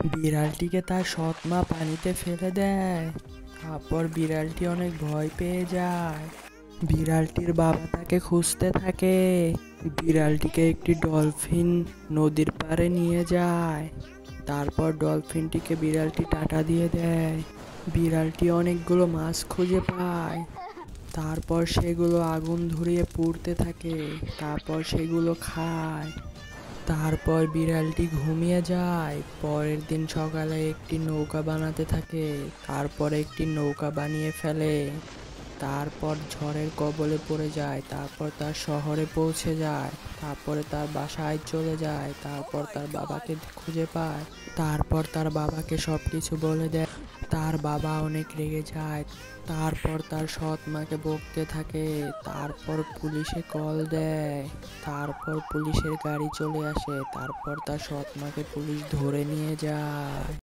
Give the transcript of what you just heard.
বিড়ালটিকে তার সৎ মা পানিতে ফেলে দেয়। তারপর বিড়ালটি অনেক ভয় পেয়ে যায়। বিড়ালটির বাবা তাকে খুঁজতে থাকে। বিড়ালটিকে একটি ডলফিন নদীর পাড়ে নিয়ে যায়। তারপর ডলফিনটিকে বিড়ালটি টাটা দিয়ে দেয়। বিড়ালটি অনেকগুলো মাছ খুঁজে পায়। তারপর সেগুলো আগুন ধরিয়ে পুড়তে থাকে। তারপর সেগুলো খায়। তারপর বিড়ালটি ঘুমিয়ে যায়। পরের দিন সকালে একটি নৌকা বানাতে থাকে। তারপর একটি নৌকা বানিয়ে ফেলে। তারপর ঝড়ের কবলে পড়ে যায়। তারপর তার শহরে পৌঁছে যায়। তারপরে তার বাসায় চলে যায়। তারপর তার বাবাকে খুঁজে পায়। তারপর তার বাবাকে সবকিছু বলে দেয়। তার বাবা অনেক রেগে যায়। তারপর তার সৎ মাকে বকতে থাকে। তারপর পুলিশে কল দেয়। তারপর পুলিশের গাড়ি চলে আসে। তারপর তার সৎ মাকে পুলিশ ধরে নিয়ে যায়।